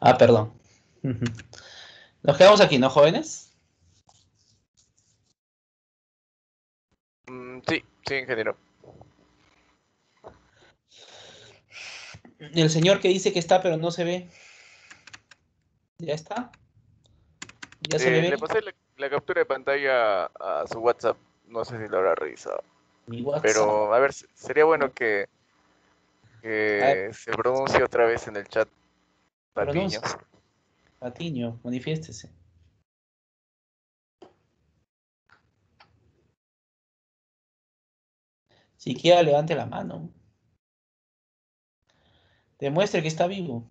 Ah, perdón. Ujú. Nos quedamos aquí, ¿no, jóvenes? Sí, sí, ingeniero. El señor que dice que está, pero no se ve. ¿Ya está? ¿Ya se le Le ve? pasé la captura de pantalla a su WhatsApp. No sé si lo habrá revisado. Mi WhatsApp. Pero, a ver, sería bueno A ver, que se pronuncie otra vez en el chat Patiño. pronúnciese. Patiño, manifiéstese. Siquiera levante la mano. Demuestre que está vivo.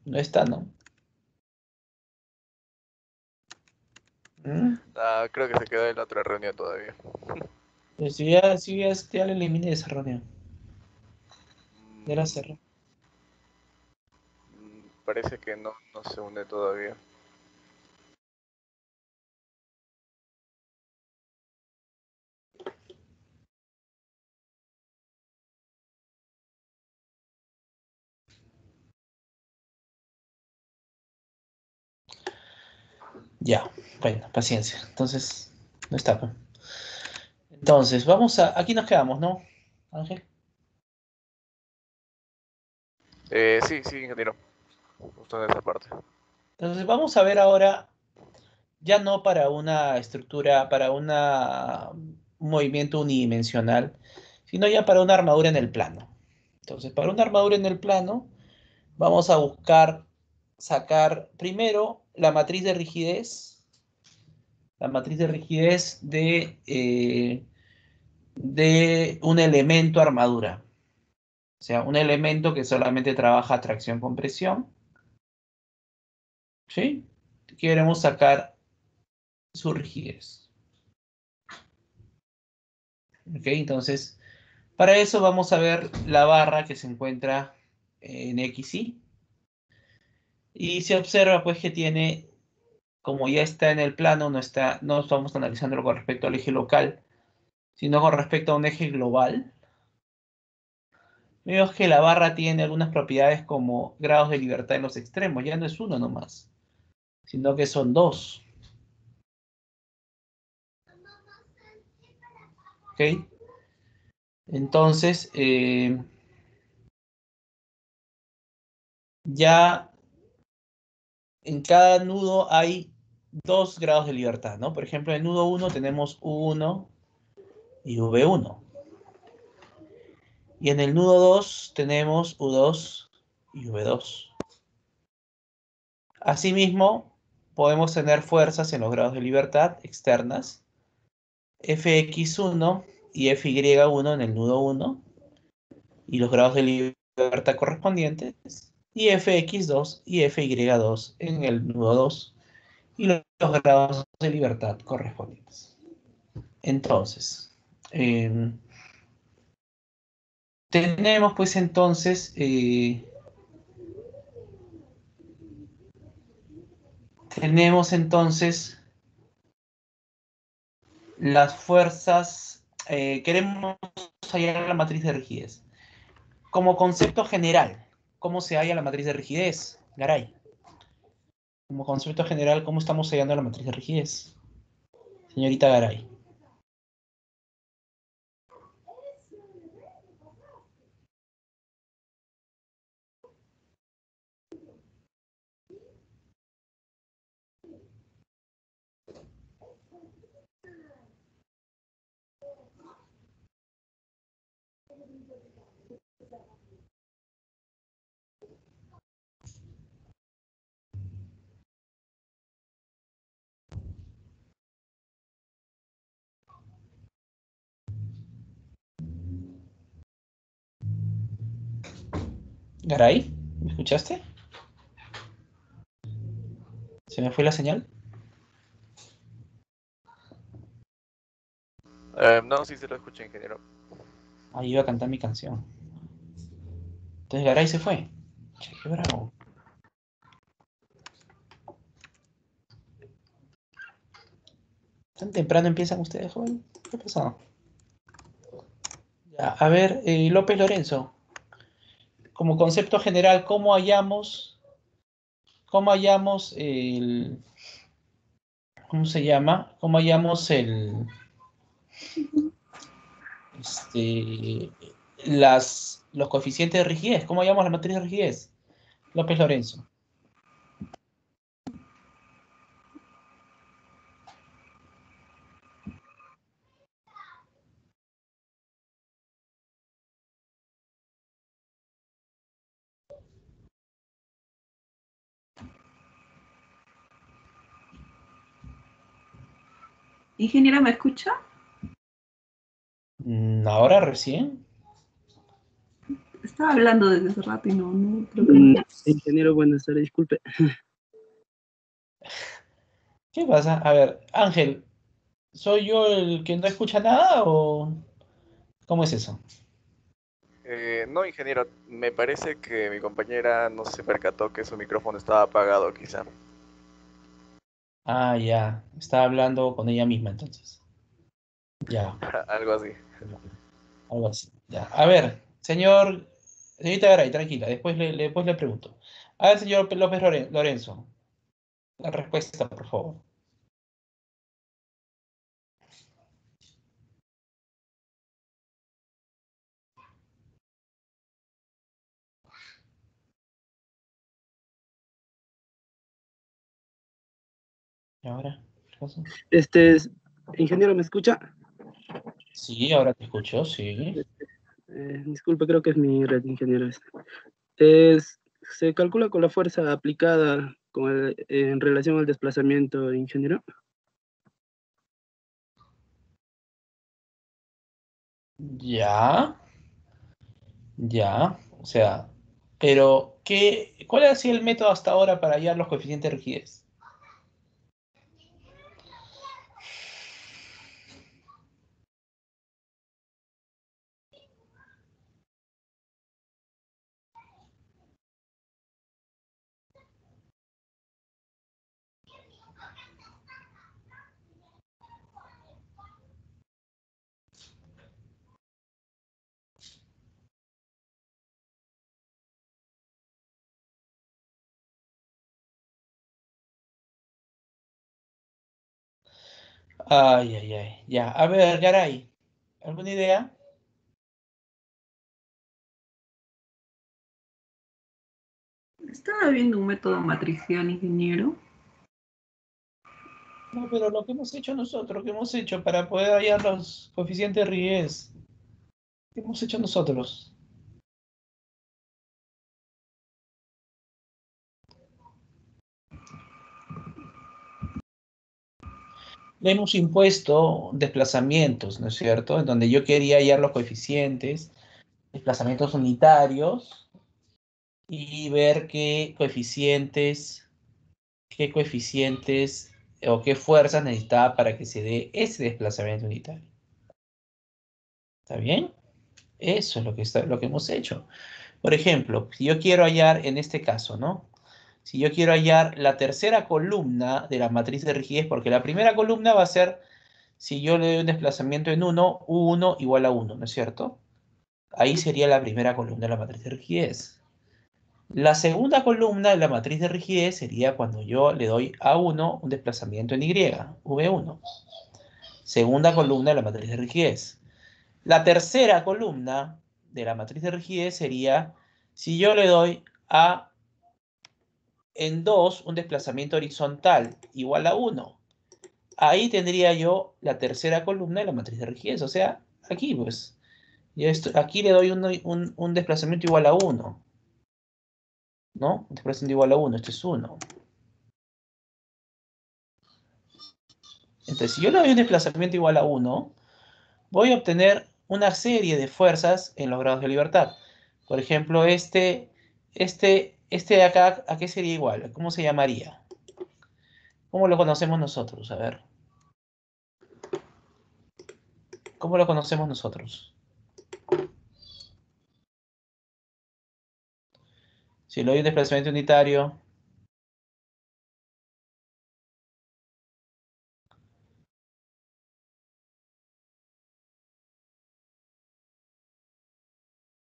No está, ¿no? ¿Mm? Ah, creo que se quedó en la otra reunión todavía. Pues ya le eliminé esa reunión. Ya la Mm, cerré. Parece que no se une todavía. Ya, bueno, paciencia. Entonces, no está, pues. Entonces, aquí nos quedamos, ¿no, Ángel? Sí, sí, ingeniero. Justo en esa parte. Entonces, vamos a ver ahora, ya no para una estructura, un movimiento unidimensional, sino ya para una armadura en el plano. Entonces, para una armadura en el plano, vamos a buscar sacar primero la matriz de rigidez de un elemento armadura. O sea, un elemento que solamente trabaja tracción-compresión, ¿sí? Queremos sacar su rigidez. ¿Ok? Entonces, para eso vamos a ver la barra que se encuentra en XY. Y se observa pues que tiene, como ya está en el plano, no estamos analizándolo con respecto al eje local, sino con respecto a un eje global. Vemos que la barra tiene algunas propiedades como grados de libertad en los extremos, ya no es uno nomás, sino que son dos. ¿Ok? Entonces, ya en cada nudo hay dos grados de libertad, ¿no? Por ejemplo, en el nudo 1 tenemos U1 y V1. Y en el nudo 2 tenemos U2 y V2. Asimismo, podemos tener fuerzas en los grados de libertad externas, Fx1 y Fy1 en el nudo 1, y los grados de libertad correspondientes, y Fx2 y Fy2 en el nudo 2, y los grados de libertad correspondientes. Entonces, eh, tenemos pues entonces las fuerzas, queremos hallar la matriz de rigidez. Como concepto general, ¿cómo se halla la matriz de rigidez? Garay. Como concepto general, ¿cómo estamos hallando la matriz de rigidez? Señorita Garay. Garay, ¿me escuchaste? ¿Se me fue la señal? No, sí se lo escuché, ingeniero. Ahí iba a cantar mi canción. Entonces Garay se fue. Che, qué bravo. ¿Tan temprano empiezan ustedes, joven? ¿Qué ha pasado? Ya, a ver, López Lorenzo, como concepto general, cómo hallamos el, ¿cómo se llama? ¿Cómo hallamos este, los coeficientes de rigidez? ¿Cómo hallamos la matriz de rigidez? López Lorenzo. Ingeniera, ¿me escucha? Ahora recién. Estaba hablando desde hace rato y no creo que no. Ingeniero, buenas tardes, disculpe. ¿Qué pasa? A ver, Ángel, ¿soy yo el que no escucha nada o cómo es eso? No, ingeniero, me parece que mi compañera no se percató que su micrófono estaba apagado, quizá. Ah, ya, estaba hablando con ella misma entonces. Ya, Algo así. algo así. Ya. A ver, señorita Garay, tranquila, después le pregunto. A ver, señor López Lorenzo, la respuesta, por favor. ¿Y ahora? ¿Qué pasó? Ingeniero, ¿me escucha? Sí, ahora te escucho, sí. Disculpe, creo que es mi red, ingeniero. Es, Se calcula con la fuerza aplicada en relación al desplazamiento, ingeniero. Ya, ya, o sea, pero ¿cuál ha sido el método hasta ahora para hallar los coeficientes de rigidez? Ay, ay, ay, ya. A ver, Garay, ¿alguna idea? Estaba viendo un método matricial, ingeniero. No, pero lo que hemos hecho nosotros, ¿qué hemos hecho para poder hallar los coeficientes de rigidez? ¿Qué hemos hecho nosotros? Le hemos impuesto desplazamientos, ¿no es cierto? En donde yo quería hallar los coeficientes, desplazamientos unitarios y ver qué coeficientes o qué fuerzas necesitaba para que se dé ese desplazamiento unitario. ¿Está bien? Eso es lo que hemos hecho. Por ejemplo, si yo quiero hallar, en este caso, ¿no? Si yo quiero hallar la tercera columna de la matriz de rigidez, porque la primera columna va a ser, si yo le doy un desplazamiento en 1, U1 igual a 1, ¿no es cierto? Ahí sería la primera columna de la matriz de rigidez. La segunda columna de la matriz de rigidez sería cuando yo le doy a 1 un desplazamiento en Y, V1. Segunda columna de la matriz de rigidez. La tercera columna de la matriz de rigidez sería si yo le doy a en 2 un desplazamiento horizontal igual a 1. Ahí tendría yo la tercera columna de la matriz de rigidez. O sea, aquí pues. Aquí le doy un desplazamiento igual a 1. ¿No? Un desplazamiento igual a 1. Esto es 1. Entonces, si yo le doy un desplazamiento igual a 1, voy a obtener una serie de fuerzas en los grados de libertad. Por ejemplo, este de acá, ¿a qué sería igual? ¿Cómo se llamaría? ¿Cómo lo conocemos nosotros? A ver. ¿Cómo lo conocemos nosotros? Si lo doy un desplazamiento unitario,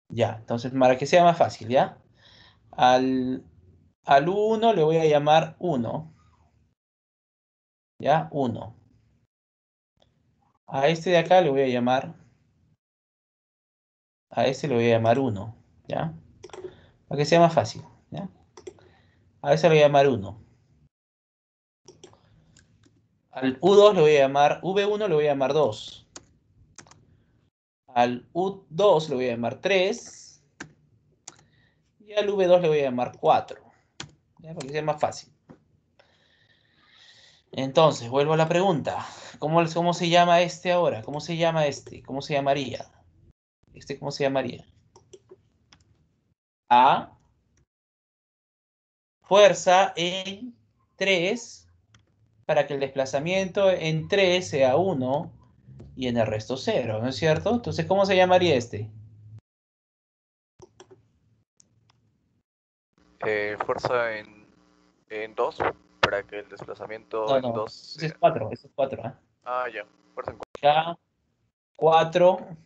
ya, entonces para que sea más fácil, ¿ya? Al 1 le voy a llamar 1, ¿ya? 1. A este de acá le voy a llamar, a este le voy a llamar 1, ¿ya? Para que sea más fácil, ¿ya? A ese le voy a llamar 1. Al U2 le voy a llamar, V1 le voy a llamar 2. Al U2 le voy a llamar 3. Y al V2 le voy a llamar 4. ¿Ya? Para que sea más fácil. Entonces, vuelvo a la pregunta. ¿Cómo se llama este ahora? ¿Cómo se llama este? ¿Cómo se llamaría? ¿Este cómo se llamaría? A. Fuerza en 3 para que el desplazamiento en 3 sea 1 y en el resto 0, ¿no es cierto? Entonces, ¿cómo se llamaría este? Fuerza en 2 para que el desplazamiento No, en no, 2 ese es sea... 4, ese es 4, ¿ah? Ah, ya. Fuerza en K4,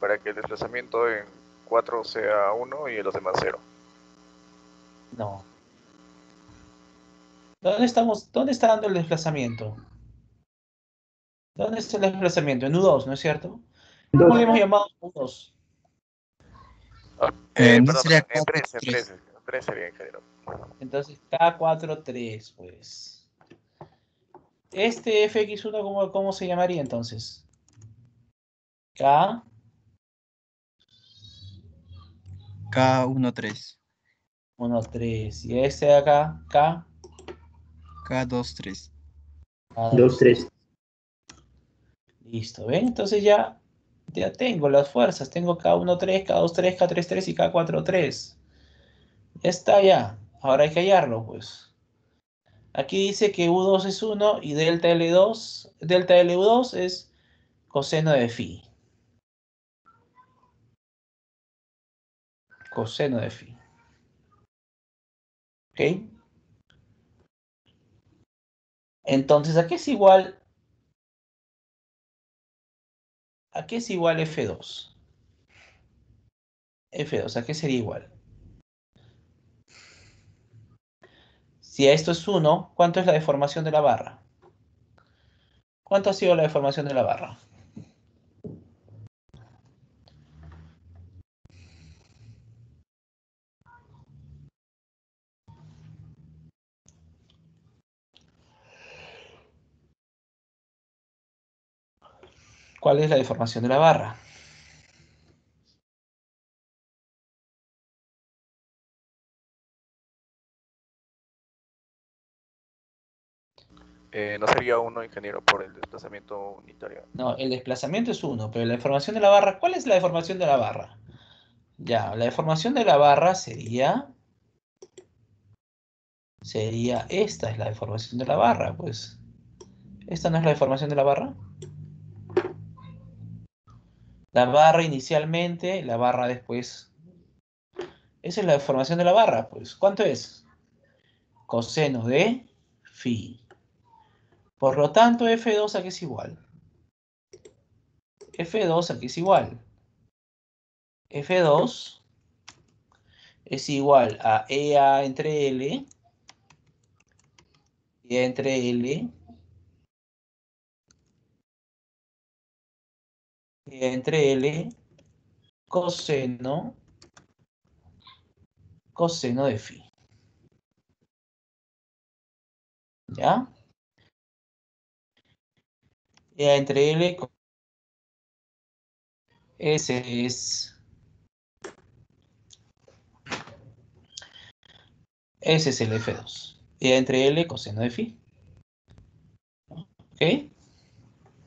para que el desplazamiento en 4 sea 1 y los demás 0. no. ¿Dónde está dando el desplazamiento? ¿Dónde está el desplazamiento? En U2, ¿no es cierto? ¿Cómo le hemos llamado a U2? No Perdón, sería en 4, 3, en 3. 3. En 3 sería ingeniero. Entonces, K43, pues. Este FX1, ¿cómo se llamaría entonces? K, K1, 3. 1, 3. Y este de acá, K, K2, 3. K2, 3. Listo, ¿ven? Entonces ya tengo las fuerzas. Tengo K1, 3, K2, 3, K3, 3 y K4, 3. Ya está ya. Ahora hay que hallarlo, pues. Aquí dice que U2 es 1 y delta L2, delta LU2 es coseno de phi. Coseno de phi. ¿Ok? Entonces, ¿a qué es igual? ¿A qué es igual F2? F2, ¿a qué sería igual? Si a esto es 1, ¿cuánto es la deformación de la barra? ¿Cuánto ha sido la deformación de la barra? ¿Cuál es la deformación de la barra? No sería 1, ingeniero, por el desplazamiento unitario. No, el desplazamiento es 1, pero la deformación de la barra, ¿cuál es la deformación de la barra? Ya, la deformación de la barra sería esta es la deformación de la barra, pues. ¿Esta no es la deformación de la barra? La barra inicialmente, la barra después. Esa es la deformación de la barra, pues. ¿Cuánto es? Coseno de phi. Por lo tanto, F2 aquí es igual. F2 aquí es igual. F2 es igual a EA entre L, y entre L, y entre L, coseno, coseno de phi. ¿Ya? EA entre L, ese es el F2. EA entre L, coseno de phi. ¿Ok?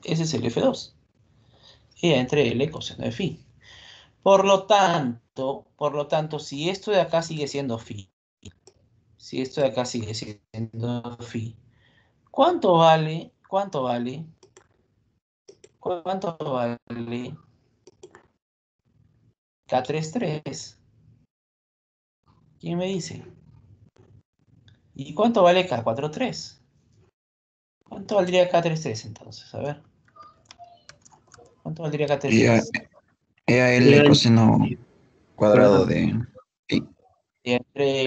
Ese es el F2. EA entre L, coseno de phi. Por lo tanto, si esto de acá sigue siendo phi, si esto de acá sigue siendo phi, ¿cuánto vale ¿Cuánto vale? ¿Cuánto vale K33? ¿Quién me dice? ¿Y cuánto vale K43? ¿Cuánto valdría K33 entonces? A ver. ¿Cuánto valdría Y a, K33? y a L coseno cuadrado Cuadrado. de phi. Y entre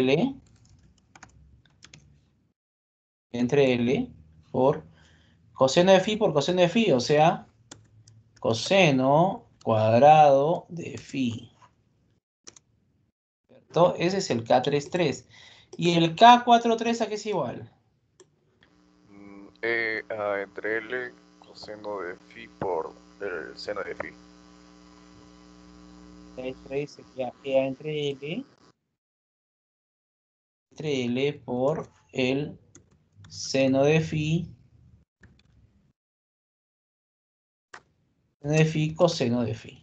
L por coseno de phi por coseno de phi, o sea, coseno cuadrado de phi. ¿Cierto? Ese es el K33. ¿Y el K43 a qué es igual? Entre L coseno de phi por el seno de phi. K33 sería E entre L por el seno de phi coseno de phi.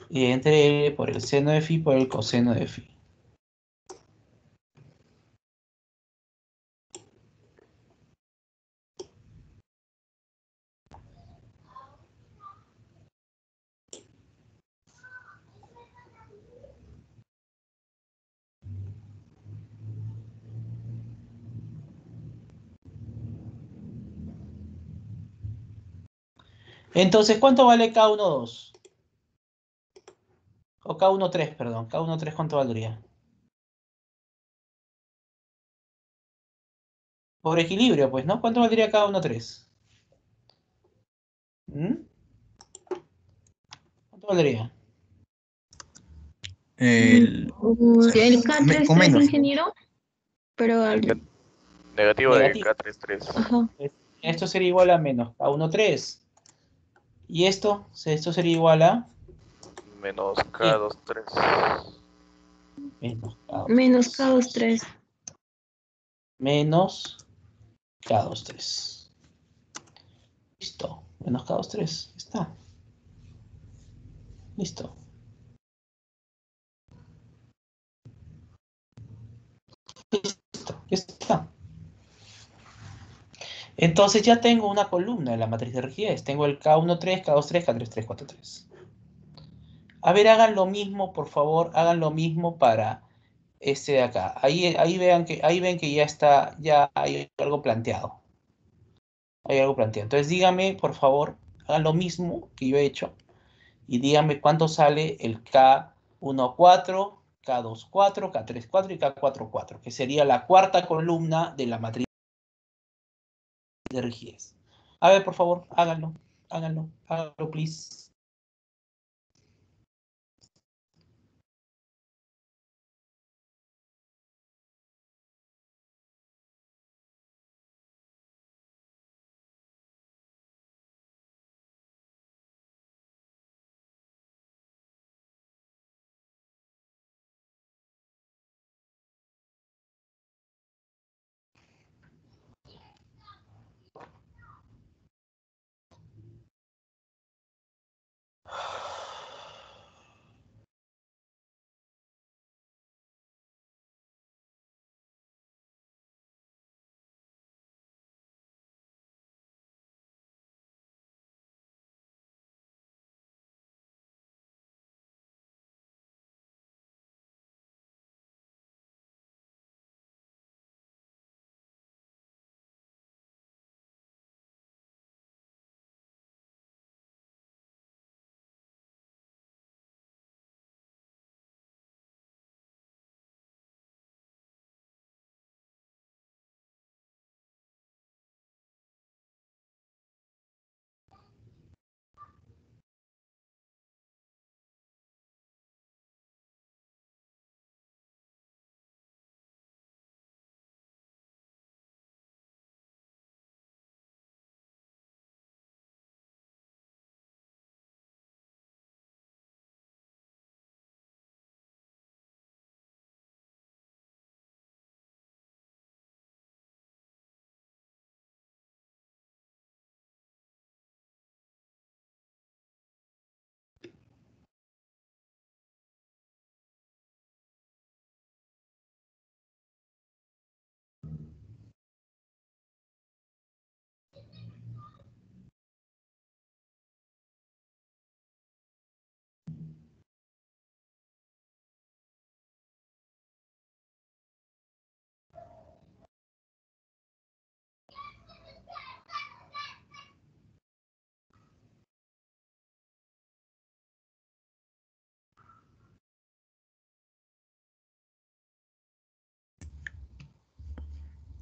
Y entre L por el seno de phi por el coseno de phi. Entonces, ¿cuánto vale K12? O K13, perdón. K13, ¿cuánto valdría? Por equilibrio, pues, ¿no? ¿Cuánto valdría K13? ¿Mm? ¿Cuánto valdría? El, Sería el con K33, menos. ingeniero, pero Negativo de Negativo. K33. ajá, Esto sería igual a menos K13. Y esto sería igual a Menos ¿qué? K23. Menos menos K23. K23. Menos K23. Listo. Menos K23. Está. Listo. Listo. Ya está. Entonces ya tengo una columna en la matriz de rigidez. Tengo el K13, K23, K33, K43. A ver, hagan lo mismo, por favor. Hagan lo mismo para este de acá. Ahí ven que ya está, ya hay algo planteado. Hay algo planteado. Entonces díganme, por favor, hagan lo mismo que yo he hecho. Y díganme cuánto sale el K14, K24, K34 y K44, que sería la cuarta columna de la matriz de rigidez. A ver, por favor, háganlo, please.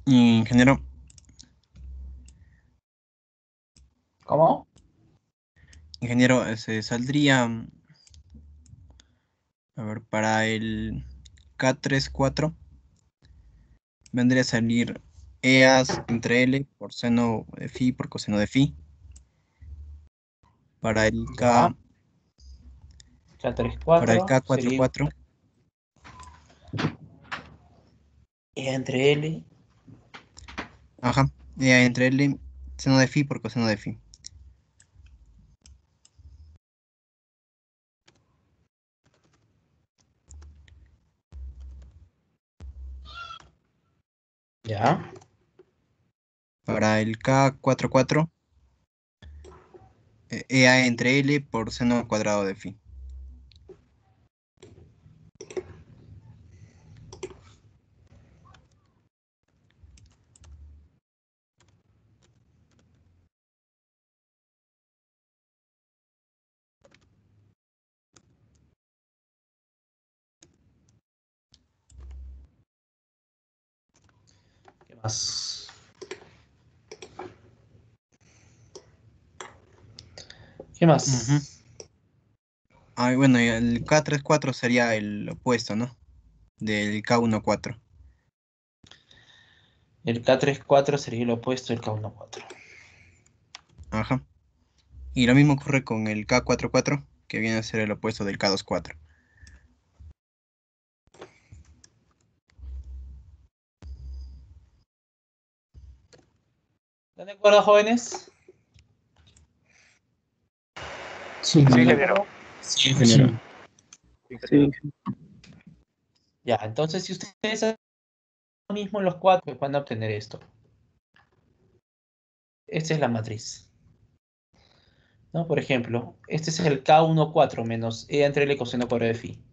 Ingeniero, ¿Cómo? se saldría, a ver, para el K34 vendría a salir EAS entre L por seno de phi por coseno de phi. Para el Ya. K, para el K34 sería K44, E entre L. ajá, EA entre L, seno de phi por coseno de phi. Ya. Para el K44, EA entre L por seno cuadrado de phi. ¿Qué más? ¿Qué Ujú. más? Ah, bueno, y el K34 sería el opuesto, ¿no? Del K14. El K34 sería el opuesto del K14. Ajá. Y lo mismo ocurre con el K44, que viene a ser el opuesto del K24. ¿Están de acuerdo, jóvenes? Sí, Sí, ¿Están de ingeniero. acuerdo? sí, ingeniero. Sí, Sí, ingeniero. Ya, entonces si ustedes hacen lo mismo en los cuatro, pues van a obtener esto. Esta es la matriz, ¿no? Por ejemplo, este es el K14 menos E entre L coseno cuadrado de phi.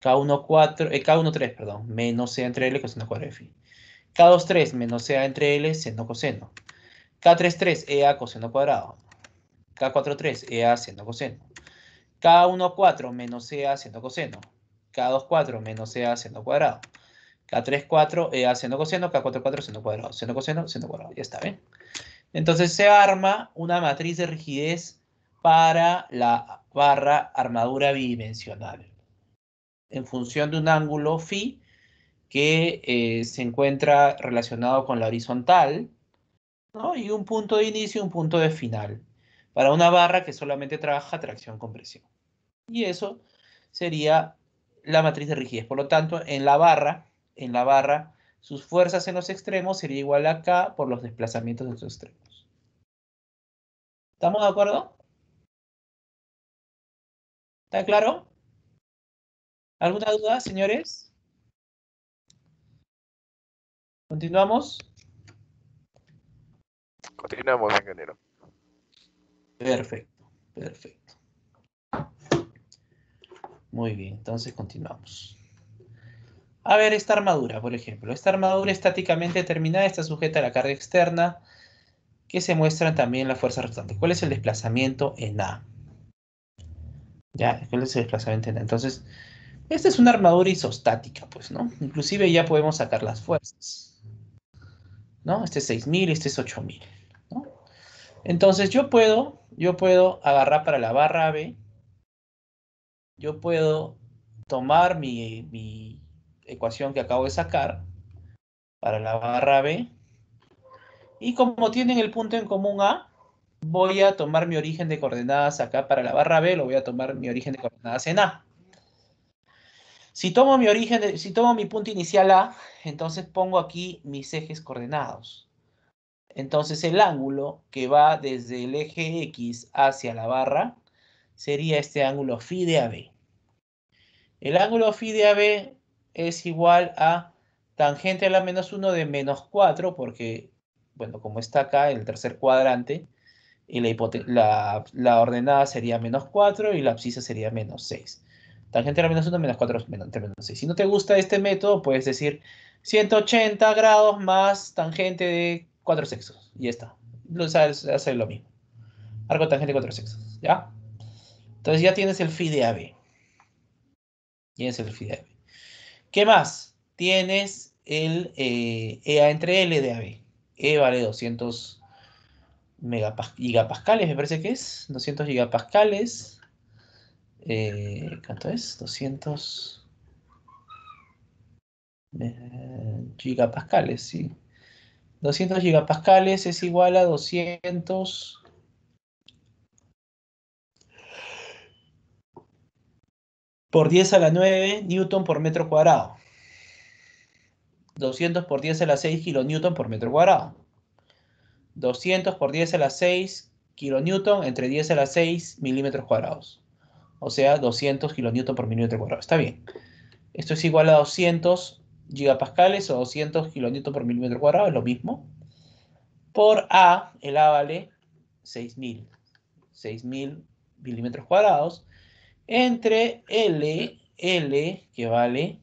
K13, perdón, menos E entre L coseno cuadrado de phi. K23 menos E entre L seno coseno. K33 EA coseno cuadrado. K43 EA seno coseno. K14 menos EA seno coseno. K24 menos EA seno cuadrado. K34 EA seno coseno. K44 seno cuadrado. Seno coseno, seno cuadrado. Ya está, ¿ven? Entonces se arma una matriz de rigidez para la barra armadura bidimensional en función de un ángulo phi que se encuentra relacionado con la horizontal, ¿no? Y un punto de inicio y un punto de final para una barra que solamente trabaja tracción-compresión. Y eso sería la matriz de rigidez. Por lo tanto, en la barra, sus fuerzas en los extremos sería igual a K por los desplazamientos de sus extremos. ¿Estamos de acuerdo? ¿Está claro? ¿Alguna duda, señores? ¿Continuamos? Continuamos, ingeniero. Perfecto, perfecto. Muy bien, entonces continuamos. A ver, esta armadura, por ejemplo. Esta armadura estáticamente determinada está sujeta a la carga externa que se muestra también la fuerza resultante. ¿Cuál es el desplazamiento en A? ¿Ya? ¿Cuál es el desplazamiento en A? Entonces, esta es una armadura isostática, pues, ¿no? Inclusive ya podemos sacar las fuerzas, ¿no? Este es 6.000, este es 8.000, ¿no? Entonces yo puedo agarrar para la barra B, yo puedo tomar mi ecuación que acabo de sacar para la barra B, y como tienen el punto en común A, voy a tomar mi origen de coordenadas acá para la barra B, lo voy a tomar mi origen de coordenadas en A. Si tomo mi punto inicial A, entonces pongo aquí mis ejes coordenados. Entonces el ángulo que va desde el eje X hacia la barra sería este ángulo phi de AB. El ángulo phi de AB es igual a tangente a la menos 1 de menos 4, porque, bueno, como está acá en el tercer cuadrante, y la ordenada sería menos 4 y la abscisa sería menos 6. Tangente a la menos 1, menos 4, menos 6. Si no te gusta este método, puedes decir 180 grados más tangente de 4 sextos. Y ya está. Lo sabes hacer lo mismo. Arco tangente 4 sextos. ¿Ya? Entonces ya tienes el phi de AB. Tienes el phi de AB. ¿Qué más? Tienes el EA entre L de AB. E vale 200 gigapascales, me parece que es. 200 gigapascales. ¿Cuánto es? 200 gigapascales, sí. 200 gigapascales es igual a 200 por 10 a la 9 newton por metro cuadrado. 200 por 10 a la 6 kilonewton por metro cuadrado. 200 por 10 a la 6 kilonewton entre 10 a la 6 milímetros cuadrados. O sea, 200 kilonewton por milímetro cuadrado. Está bien. Esto es igual a 200 gigapascales o 200 kilonewton por milímetro cuadrado, es lo mismo. Por A, el A vale 6.000 milímetros cuadrados, entre L que vale,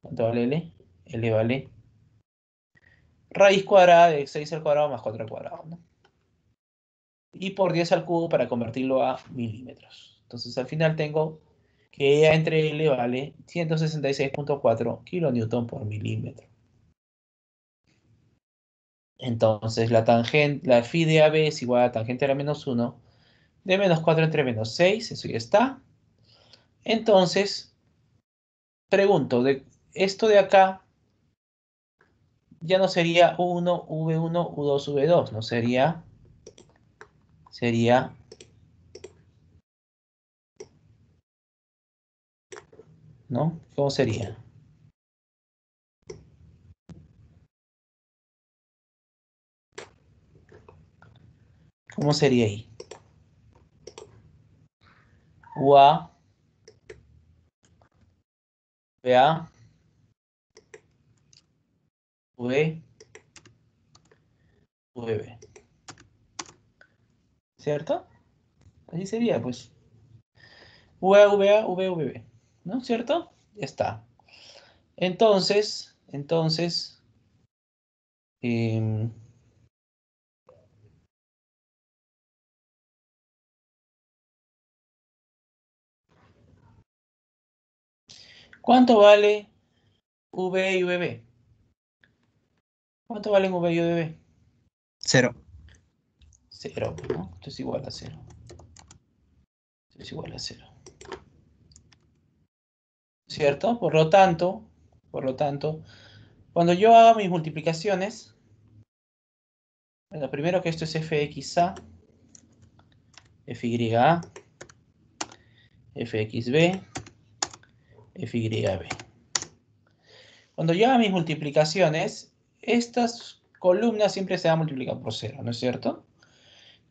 ¿cuánto vale L? L vale raíz cuadrada de 6 al cuadrado más 4 al cuadrado, ¿no? Y por 10 al cubo para convertirlo a milímetros. Entonces al final tengo que E entre L vale 166.4 kilonewton por milímetro. Entonces la phi de AB es igual a tangente a la menos 1 de menos 4 entre menos 6, eso ya está. Entonces, pregunto, de esto de acá ya no sería U1, V1, U2, V2, no sería, ¿no? ¿Cómo sería? ¿Cómo sería ahí? UA, VA, V, VB. ¿Cierto? Así sería, pues. VA, VA, V, VB. ¿No? ¿Cierto? Ya está. Entonces, ¿cuánto vale V y VB? ¿Cuánto valen V y VB? 0. 0, ¿no? Esto es igual a 0. Esto es igual a 0. ¿Cierto? Por lo tanto, cuando yo haga mis multiplicaciones, bueno, primero que esto es fxa, fya, fxb, fyb. Cuando yo haga mis multiplicaciones, estas columnas siempre se van a multiplicar por 0, ¿no es cierto?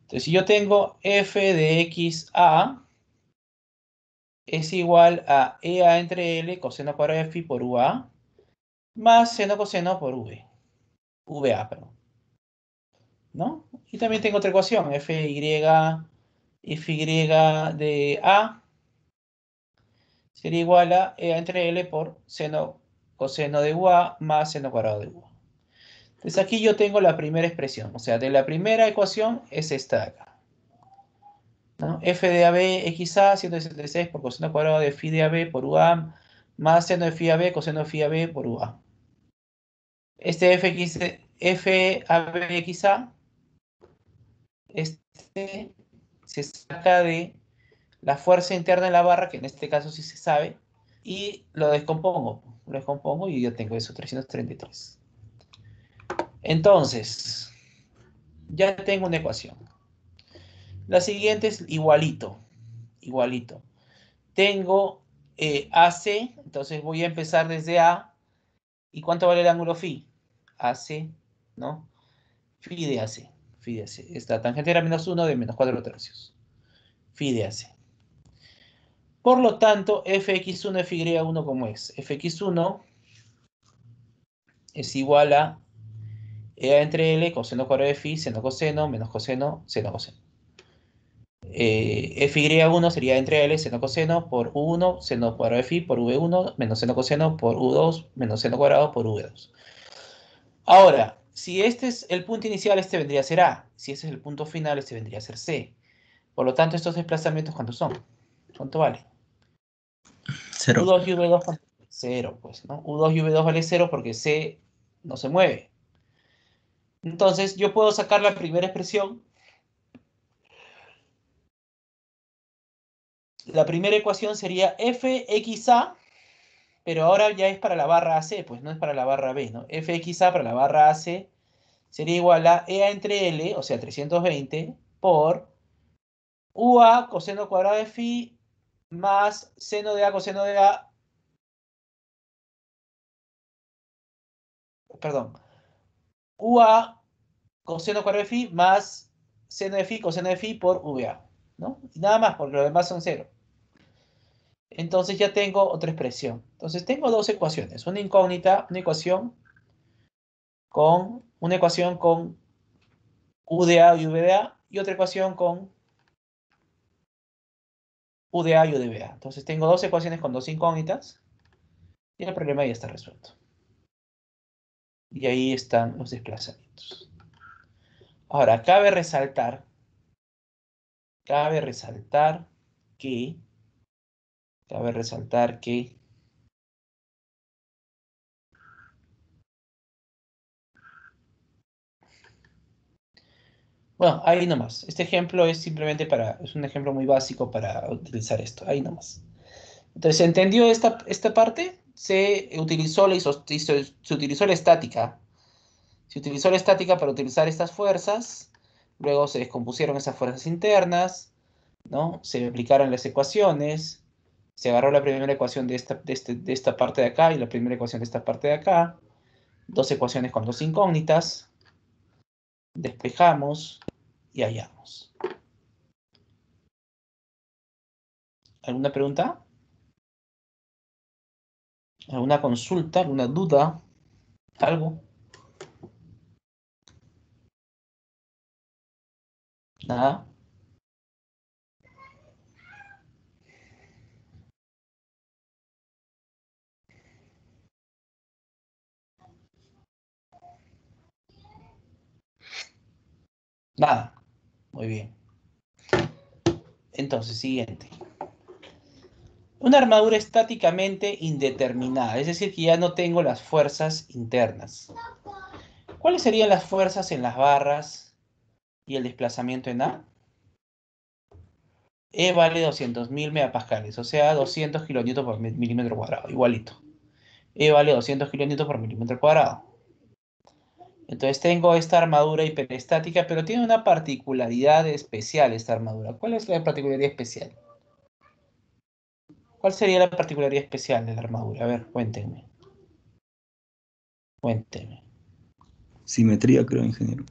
Entonces, si yo tengo f de xa es igual a EA entre L coseno cuadrado de phi por UA más seno coseno por V. VA, perdón. ¿No? Y también tengo otra ecuación, fy de A sería igual a EA entre L por seno coseno de UA más seno cuadrado de UA. Entonces aquí yo tengo la primera expresión, o sea, de la primera ecuación es esta de acá, ¿no? F de AB XA 166 por coseno cuadrado de phi de AB por UA más seno de phi AB coseno de phi AB por UA. Este FABXA se saca de la fuerza interna de la barra, que en este caso sí se sabe, y lo descompongo. Y yo tengo eso, 333. Entonces, ya tengo una ecuación. La siguiente es igualito. Tengo AC, entonces voy a empezar desde A. ¿Y cuánto vale el ángulo phi? AC, ¿no? Phi de AC. Esta tangente era menos 1 de menos 4 tercios. Phi de AC. Por lo tanto, fx1 fy1 como es. Fx1 es igual a EA entre L, coseno cuadrado de phi, seno coseno, menos coseno, seno coseno. Fy1 sería entre L, seno coseno, por U1, seno cuadrado de phi, por V1, menos seno coseno, por U2, menos seno cuadrado, por V2. Ahora, si este es el punto inicial, este vendría a ser A. Si este es el punto final, este vendría a ser C. Por lo tanto, estos desplazamientos, ¿cuántos son? ¿Cuánto vale? 0. U2 y V2, ¿cuánto? 0, pues, ¿no? U2 y V2 vale 0 porque C no se mueve. Entonces, yo puedo sacar la primera expresión. La primera ecuación sería Fxa, pero ahora ya es para la barra AC, pues no es para la barra B, ¿no? Fxa para la barra AC sería igual a EA entre L, o sea, 320, por UA coseno cuadrado de phi más seno de A coseno de A, perdón, UA coseno cuadrado de phi más seno de phi coseno de phi por VA, ¿no? Y nada más, porque los demás son 0. Entonces ya tengo otra expresión. Entonces tengo dos ecuaciones, una incógnita, una ecuación con U de A y V de A, y otra ecuación con U de A y U de B A. Entonces tengo dos ecuaciones con dos incógnitas y el problema ya está resuelto. Y ahí están los desplazamientos. Ahora, cabe resaltar que bueno, ahí nomás. Este ejemplo es simplemente es un ejemplo muy básico para utilizar esto. Ahí nomás. Entonces, ¿se entendió esta parte? Se utilizó la estática. Se utilizó la estática para utilizar estas fuerzas. Luego se descompusieron esas fuerzas internas, ¿no? Se aplicaron las ecuaciones. Se agarró la primera ecuación de esta parte de acá y la primera ecuación de esta parte de acá. Dos ecuaciones con dos incógnitas. Despejamos y hallamos. ¿Alguna pregunta? ¿Alguna consulta? ¿Alguna duda? ¿Algo? ¿Nada? Nada. Muy bien. Entonces, siguiente. Una armadura estáticamente indeterminada, es decir, que ya no tengo las fuerzas internas. ¿Cuáles serían las fuerzas en las barras y el desplazamiento en A? E vale 200.000 megapascales, o sea, 200 kilonewton por milímetro cuadrado, igualito. E vale 200 kilonewton por milímetro cuadrado. Entonces tengo esta armadura hiperestática, pero tiene una particularidad especial esta armadura. ¿Cuál es la particularidad especial? ¿Cuál sería la particularidad especial de la armadura? A ver, cuéntenme. Cuéntenme. Simetría, creo, ingeniero.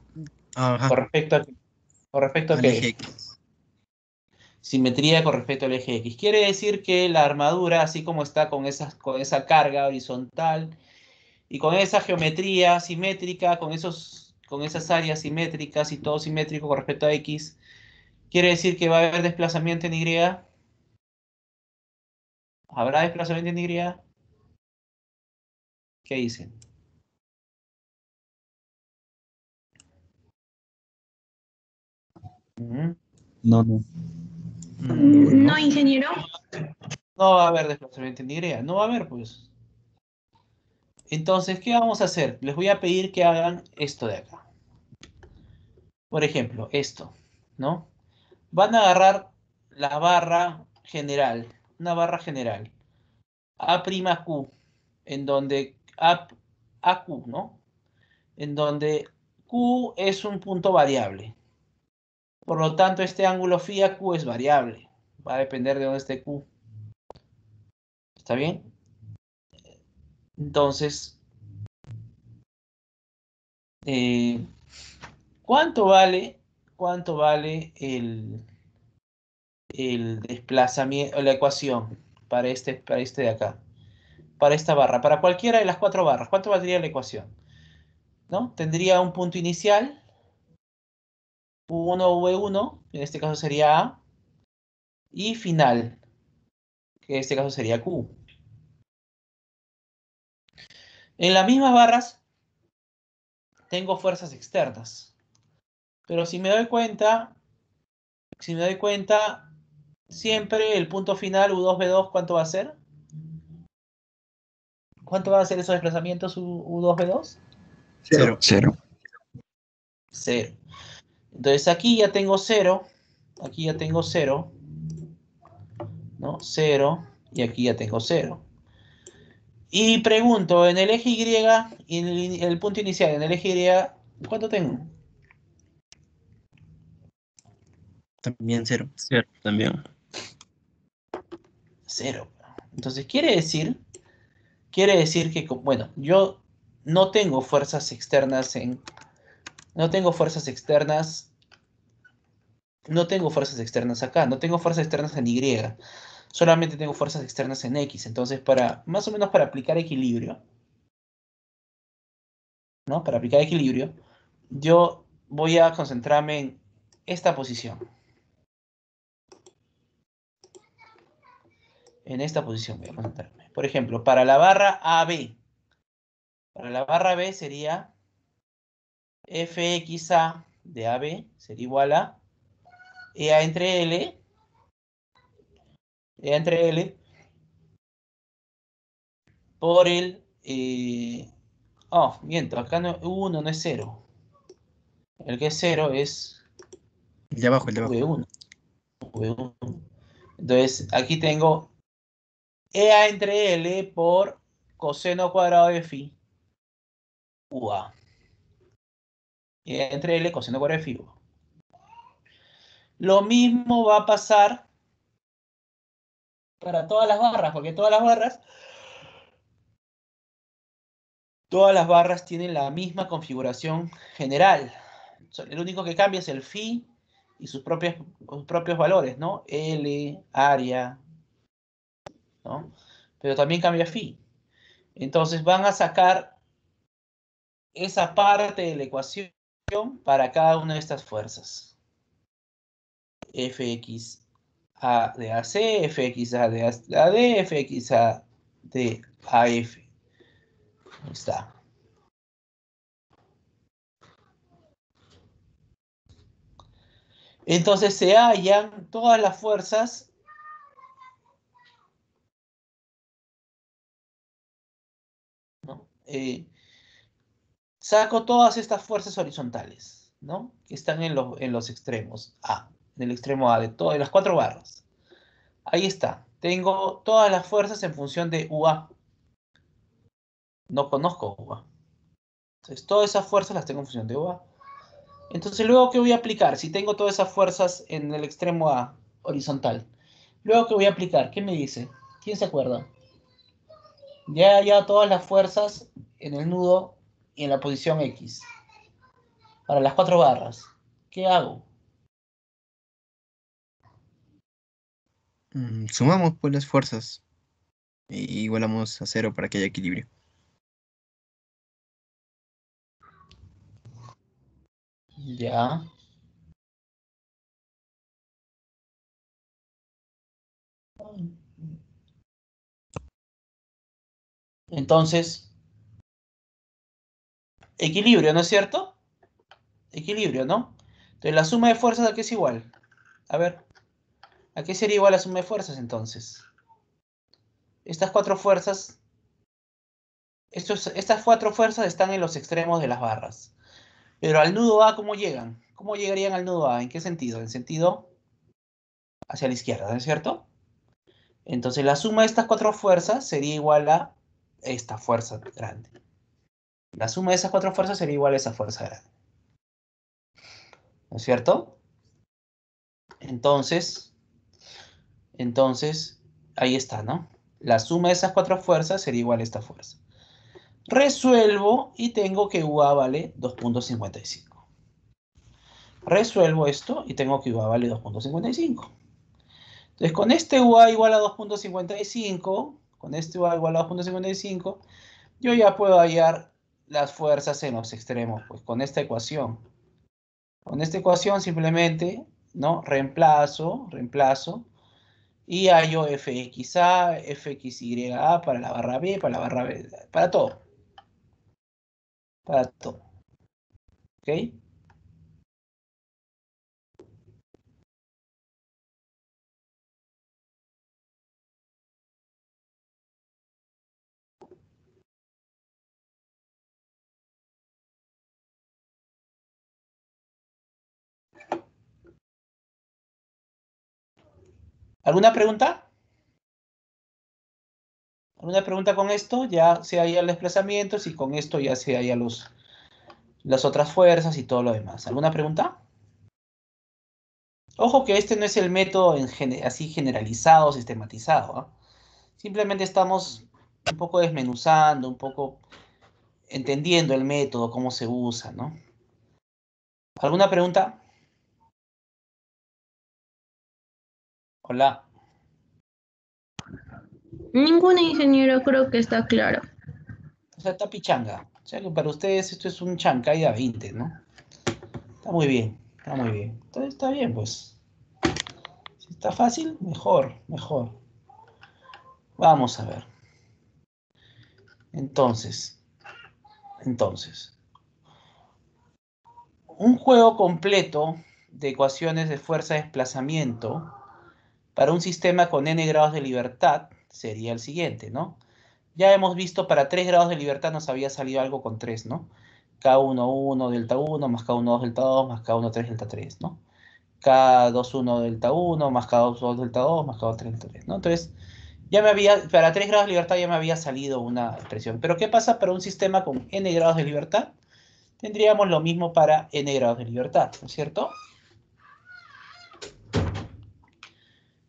Ajá, ¿Con respecto a al eje qué? X. Simetría con respecto al eje X. Quiere decir que la armadura, así como está con esa carga horizontal y con esa geometría simétrica, con esas áreas simétricas y todo simétrico con respecto a X, quiere decir que va a haber desplazamiento en Y. ¿Habrá desplazamiento en Y? ¿Qué dicen? Ujú. No, no. No. ingeniero. No va a haber desplazamiento en Y. No va a haber, pues. Entonces, ¿qué vamos a hacer? Les voy a pedir que hagan esto de acá. Por ejemplo, esto, ¿no? Van a agarrar la barra general, una barra general, A'Q, en donde AQ, ¿no? En donde Q es un punto variable. Por lo tanto, este ángulo phi a Q es variable. Va a depender de dónde esté Q. ¿Está bien? Entonces, eh, cuánto vale el desplazamiento, la ecuación para este de acá? Para esta barra, para cualquiera de las cuatro barras, ¿cuánto valdría la ecuación? ¿No? Tendría un punto inicial, U1, V1, que en este caso sería A, y final, que en este caso sería Q. En las mismas barras tengo fuerzas externas, pero si me doy cuenta, siempre el punto final U2, V2, ¿cuánto va a ser? ¿Cuánto van a ser esos desplazamientos U2, B2? Cero. Cero. 0. Entonces aquí ya tengo 0. Aquí ya tengo 0. ¿No? 0. Y aquí ya tengo 0. Y pregunto, en el eje Y, en el punto inicial, en el eje Y, ¿cuánto tengo? También cero. Cero también. 0. Entonces quiere decir que, bueno, yo no tengo fuerzas externas no tengo fuerzas externas, no tengo fuerzas externas acá, no tengo fuerzas externas en Y, solamente tengo fuerzas externas en X. Entonces, más o menos para aplicar equilibrio, ¿no? Para aplicar equilibrio, yo voy a concentrarme en esta posición. En esta posición voy a concentrarme. Por ejemplo, para la barra AB. Para la barra B sería Fxa de AB sería igual a EA entre L. EA entre L por el... miento, acá no, 1 no es 0. El que es 0 es El de abajo, el de abajo. V1. V1. Entonces, aquí tengo EA entre L por coseno cuadrado de phi UA. EA entre L coseno cuadrado de phi UA. Lo mismo va a pasar para todas las barras, porque todas las barras tienen la misma configuración general. El único que cambia es el phi y sus propios valores, ¿no? L, área, ¿no? Pero también cambia phi. Entonces van a sacar esa parte de la ecuación para cada una de estas fuerzas. Fxa de AC, Fxa de AD, Fxa de AF. Ahí está. Entonces se hallan todas las fuerzas. ¿No? Saco todas estas fuerzas horizontales, ¿no? Que están en los extremos A, en el extremo A de todas las 4 barras. Ahí está. Tengo todas las fuerzas en función de UA. No conozco UA. Entonces, todas esas fuerzas las tengo en función de UA. Entonces, luego, ¿qué voy a aplicar? Si tengo todas esas fuerzas en el extremo A, horizontal. Luego, ¿qué voy a aplicar? ¿Qué me dice? ¿Quién se acuerda? Ya todas las fuerzas en el nudo y en la posición X. Para las 4 barras. ¿Qué hago? Sumamos pues las fuerzas. Y igualamos a cero para que haya equilibrio. Ya. Entonces, equilibrio, ¿no es cierto? Equilibrio, ¿no? Entonces, la suma de fuerzas, ¿a qué es igual? A ver, ¿a qué sería igual la suma de fuerzas entonces? Estas 4 fuerzas, estas 4 fuerzas están en los extremos de las barras. Pero al nudo A, ¿cómo llegan? ¿Cómo llegarían al nudo A? ¿En qué sentido? En sentido hacia la izquierda, ¿no es cierto? Entonces, la suma de estas 4 fuerzas sería igual a esta fuerza grande. La suma de esas 4 fuerzas sería igual a esa fuerza grande. ¿No es cierto? Entonces, ahí está, ¿no? La suma de esas 4 fuerzas sería igual a esta fuerza. Resuelvo y tengo que UA vale 2.55. Resuelvo esto y tengo que UA vale 2.55. Entonces, con este UA igual a 2.55, con este UA igual a 2.55, yo ya puedo hallar las fuerzas en los extremos, pues con esta ecuación. Con esta ecuación simplemente, ¿no? Reemplazo, y hallo fxa, fxya para la barra B, para la barra B, para todo. Para todo. ¿Ok? ¿Alguna pregunta? ¿Alguna pregunta con esto? Ya se halla el desplazamiento, y con esto ya se halla las otras fuerzas y todo lo demás. ¿Alguna pregunta? Ojo que este no es el método así generalizado, sistematizado, ¿ah? Simplemente estamos un poco desmenuzando, un poco entendiendo el método, cómo se usa, ¿no? ¿Alguna pregunta? Hola. Ninguna, ingeniero, creo que está claro. O sea, está pichanga. O sea, que para ustedes esto es un chancay de a 20, ¿no? Está muy bien, está muy bien. Entonces está bien, pues. Si está fácil, mejor, mejor. Vamos a ver. Entonces, un juego completo de ecuaciones de fuerza de desplazamiento para un sistema con n grados de libertad sería el siguiente, ¿no? Ya hemos visto para 3 grados de libertad nos había salido algo con 3, ¿no? K1, 1, delta 1, más K1, 2, delta 2, más K1, 3, delta 3, ¿no? K2, 1, delta 1, más K2, 2, delta 2, más K2, 3, delta 3, ¿no? Entonces, para 3 grados de libertad ya me había salido una expresión. Pero ¿qué pasa para un sistema con n grados de libertad? Tendríamos lo mismo para n grados de libertad, ¿no es cierto?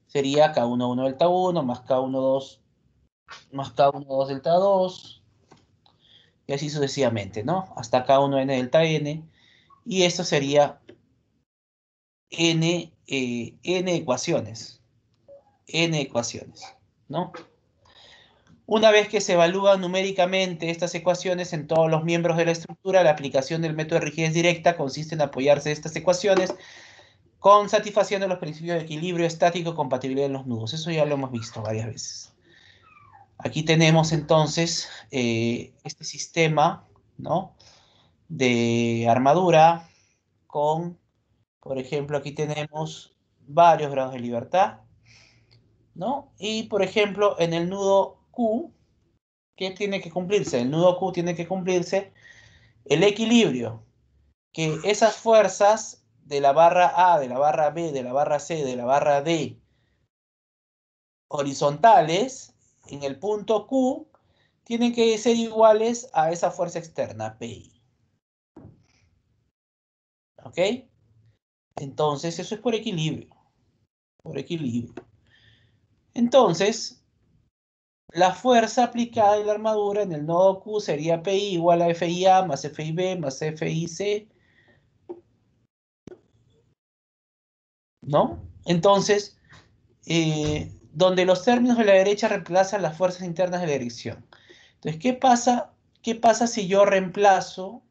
Sería K1, 1, delta 1, más K1, 2, más K1, 2, delta 2, y así sucesivamente, ¿no? Hasta K1, n delta n, y esto sería n ecuaciones, ¿no? Una vez que se evalúan numéricamente estas ecuaciones en todos los miembros de la estructura, la aplicación del método de rigidez directa consiste en apoyarse de estas ecuaciones con satisfacción de los principios de equilibrio estático, compatibilidad en los nudos. Eso ya lo hemos visto varias veces. Aquí tenemos entonces este sistema, ¿no?, de armadura con, por ejemplo, aquí tenemos varios grados de libertad, ¿no? Y, por ejemplo, en el nudo Q, ¿qué tiene que cumplirse? El nudo Q tiene que cumplirse el equilibrio, que esas fuerzas de la barra A, de la barra B, de la barra C, de la barra D, horizontales, en el punto Q, tienen que ser iguales a esa fuerza externa, PI. ¿Ok? Entonces, eso es por equilibrio. Por equilibrio. Entonces, la fuerza aplicada en la armadura en el nodo Q sería PI igual a FIA más FIB más FIC, ¿no? Entonces, donde los términos de la derecha reemplazan las fuerzas internas de la dirección. Entonces, ¿qué pasa si yo reemplazo,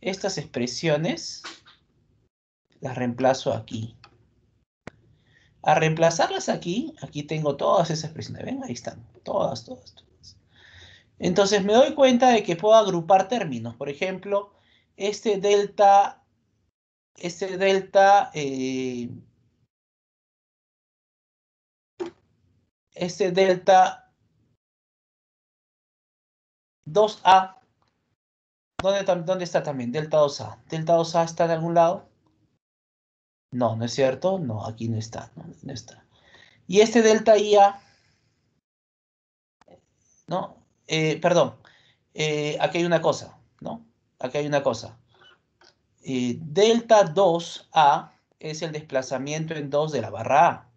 estas expresiones? Las reemplazo aquí. A reemplazarlas aquí tengo todas esas expresiones. ¿Ven? Ahí están. Todas. Entonces me doy cuenta de que puedo agrupar términos. Por ejemplo, este delta 2A. ¿Dónde está también? Delta 2A. ¿Delta 2A está en algún lado? No, ¿no es cierto? No, aquí no está. No está. Y este delta IA, ¿no? Perdón. Aquí hay una cosa, ¿no? Aquí hay una cosa. Delta 2A es el desplazamiento en 2 de la barra A.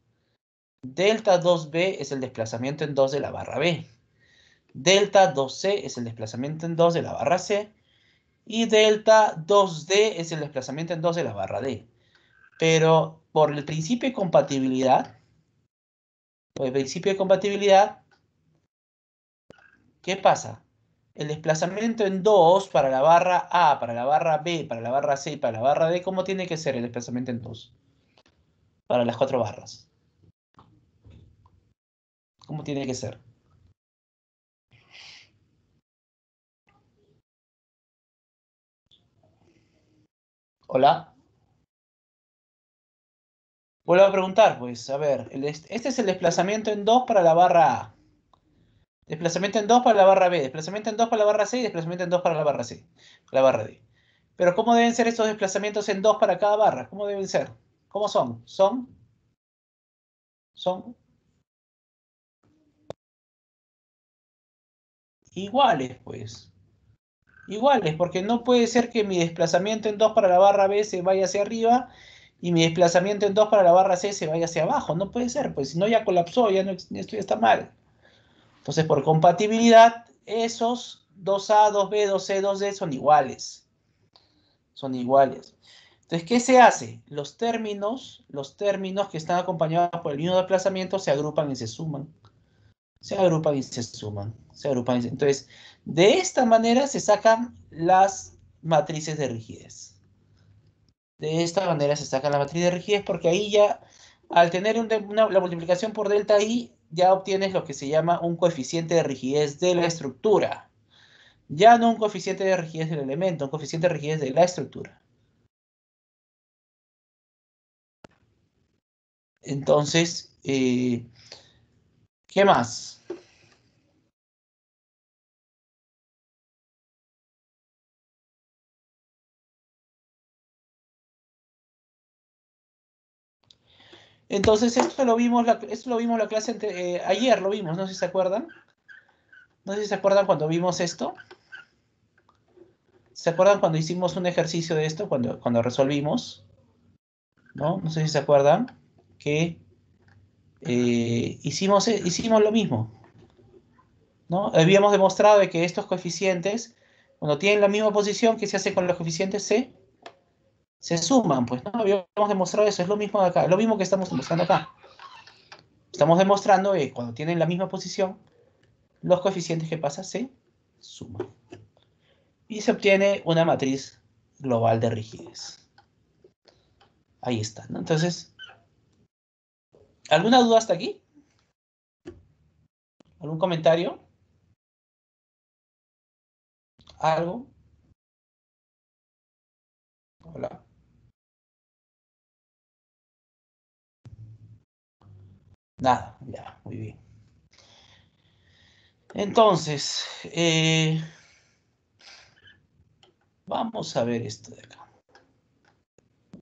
Delta 2B es el desplazamiento en 2 de la barra B. Delta 2C es el desplazamiento en 2 de la barra C. Y delta 2D es el desplazamiento en 2 de la barra D. Pero por el principio de compatibilidad, ¿qué pasa? El desplazamiento en 2 para la barra A, para la barra B, para la barra C y para la barra D, ¿cómo tiene que ser el desplazamiento en 2? Para las 4 barras. ¿Cómo tiene que ser? Hola. Vuelvo a preguntar, pues, a ver, este es el desplazamiento en 2 para la barra A. Desplazamiento en 2 para la barra B, desplazamiento en 2 para la barra C y desplazamiento en 2 para la barra C, la barra D. Pero ¿cómo deben ser estos desplazamientos en 2 para cada barra? ¿Cómo deben ser? ¿Cómo son? Son Son iguales, pues. Iguales, porque no puede ser que mi desplazamiento en 2 para la barra B se vaya hacia arriba y mi desplazamiento en 2 para la barra C se vaya hacia abajo. No puede ser, pues si no ya colapsó, ya no, esto ya está mal. Entonces, por compatibilidad, esos 2A, 2B, 2C, 2D son iguales. Son iguales. Entonces, ¿qué se hace? Los términos que están acompañados por el mismo desplazamiento se agrupan y se suman. Se agrupan y se suman. Se agrupan entonces, de esta manera se sacan las matrices de rigidez. De esta manera se sacan las matrices de rigidez porque ahí ya, al tener la multiplicación por delta I, ya obtienes lo que se llama un coeficiente de rigidez de la estructura. Ya no un coeficiente de rigidez del elemento, un coeficiente de rigidez de la estructura. Entonces, ¿qué más? Entonces, esto lo vimos la clase ayer, lo vimos, no sé si se acuerdan. No sé si se acuerdan cuando vimos esto. ¿Se acuerdan cuando hicimos un ejercicio de esto, cuando resolvimos? ¿No? No sé si se acuerdan que hicimos lo mismo, ¿no? Habíamos demostrado de que estos coeficientes, cuando tienen la misma posición, ¿qué se hace con los coeficientes C? Se suman, pues, ¿no? Habíamos demostrado eso, es lo mismo de acá, es lo mismo que estamos demostrando acá. Estamos demostrando que cuando tienen la misma posición, los coeficientes que pasa se suman. Y se obtiene una matriz global de rigidez. Ahí está, ¿no? Entonces, ¿alguna duda hasta aquí? ¿Algún comentario? ¿Algo? Hola. Nada, ya, muy bien. Entonces, vamos a ver esto de acá.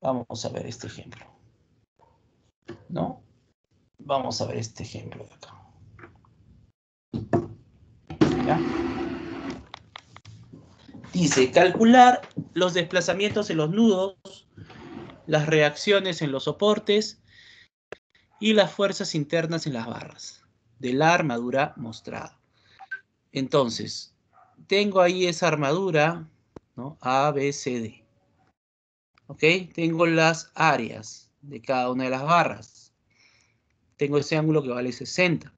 Vamos a ver este ejemplo. ¿No? Vamos a ver este ejemplo de acá. ¿Ya? Dice, calcular los desplazamientos en los nudos, las reacciones en los soportes y las fuerzas internas en las barras de la armadura mostrada. Entonces, tengo ahí esa armadura, ¿no? A, B, C, D. ¿Ok? Tengo las áreas de cada una de las barras. Tengo ese ángulo que vale 60.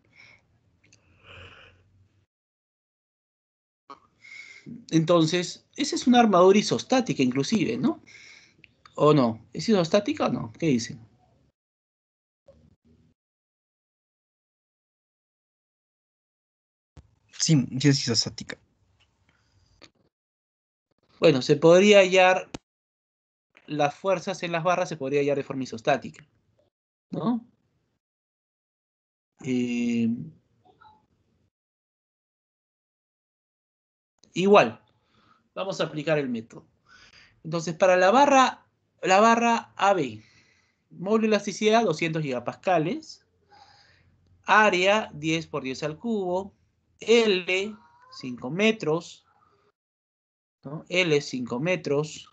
Entonces, esa es una armadura isostática inclusive, ¿no? ¿O no? ¿Es isostática o no? ¿Qué dicen? Sí, sí es isostática. Bueno, se podría hallar las fuerzas en las barras, se podría hallar de forma isostática, ¿no? Igual, vamos a aplicar el método. Entonces, para la barra AB, módulo de elasticidad 200 gigapascales, área 10 por 10 al cubo, L 5 metros, ¿no? L 5 metros,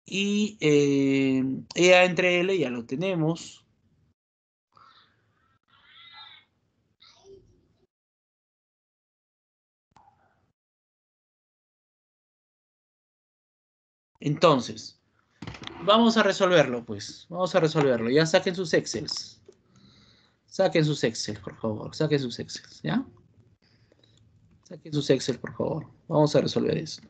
y EA entre L ya lo tenemos. Entonces, vamos a resolverlo, pues. Vamos a resolverlo. Ya saquen sus Excels. Saquen sus Excel, por favor. Saquen sus Excel, ¿ya? Saquen sus Excel, por favor. Vamos a resolver esto.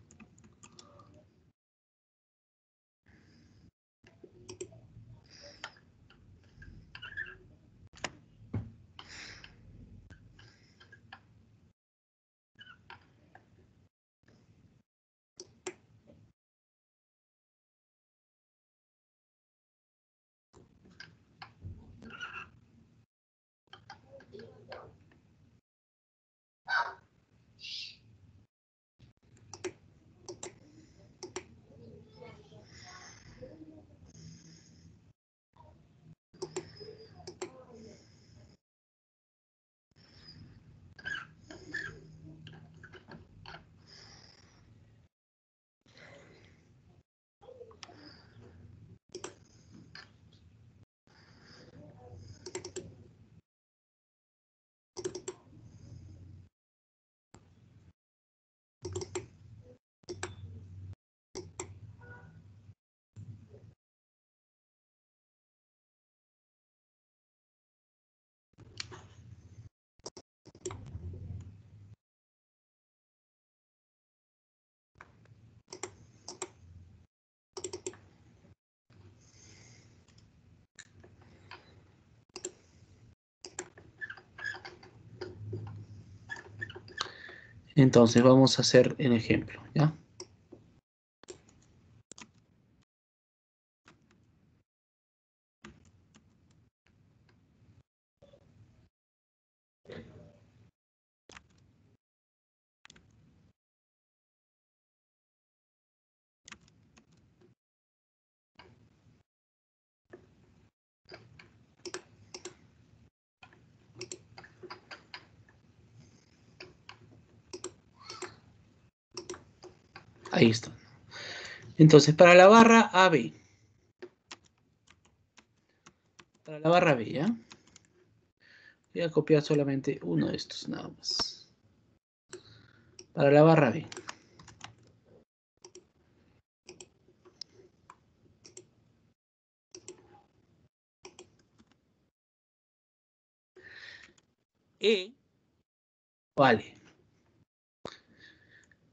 Entonces vamos a hacer el ejemplo, ¿ya? Ahí está. Entonces, para la barra AB. Para la barra B, ¿ya? Voy a copiar solamente uno de estos, nada más. Para la barra B. E vale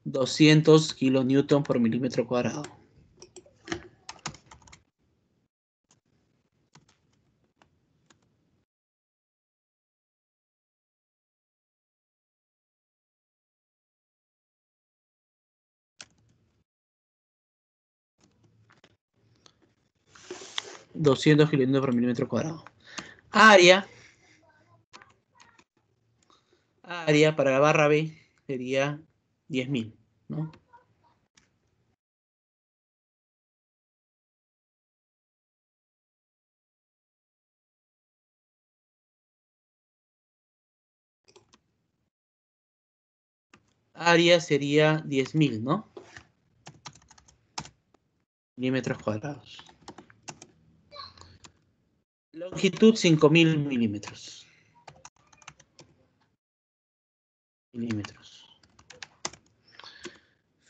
200 kilonewton por milímetro cuadrado. $200 kilonewton por milímetro cuadrado. Área para la barra B sería 10.000, ¿no? Área sería 10.000, ¿no? Milímetros cuadrados. Longitud 5.000 milímetros.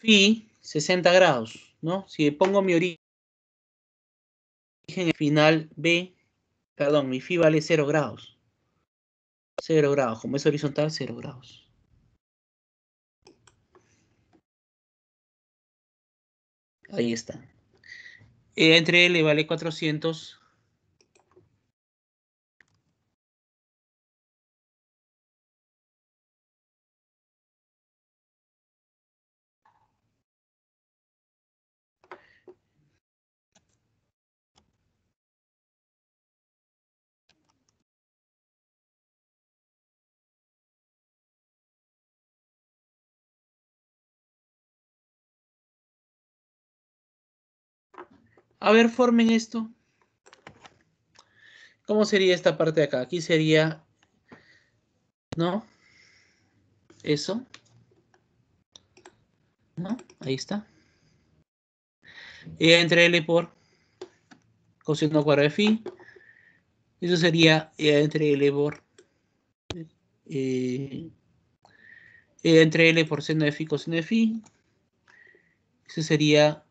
Phi 60 grados, ¿no? Si pongo mi origen final B, perdón, mi phi vale 0 grados. 0 grados, como es horizontal, 0 grados. Ahí está. Entre L vale 400. A ver, formen esto. ¿Cómo sería esta parte de acá? Aquí sería, ¿no? Eso, ¿no? Ahí está. Entre L por coseno cuadrado de phi. Eso sería entre L por eh, entre L por seno de phi coseno de phi. Eso sería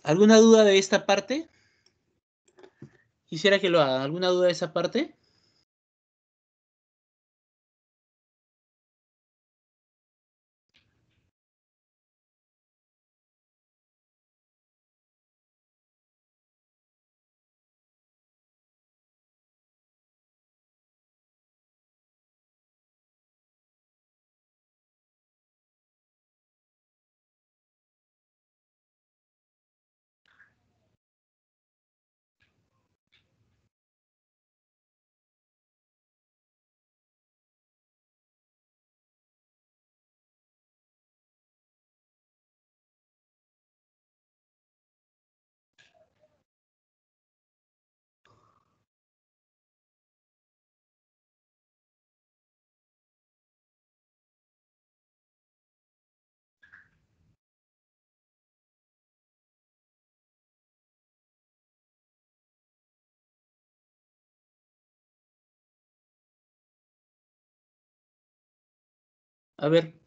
¿alguna duda de esta parte? Quisiera que lo hagan. ¿Alguna duda de esa parte? A ver.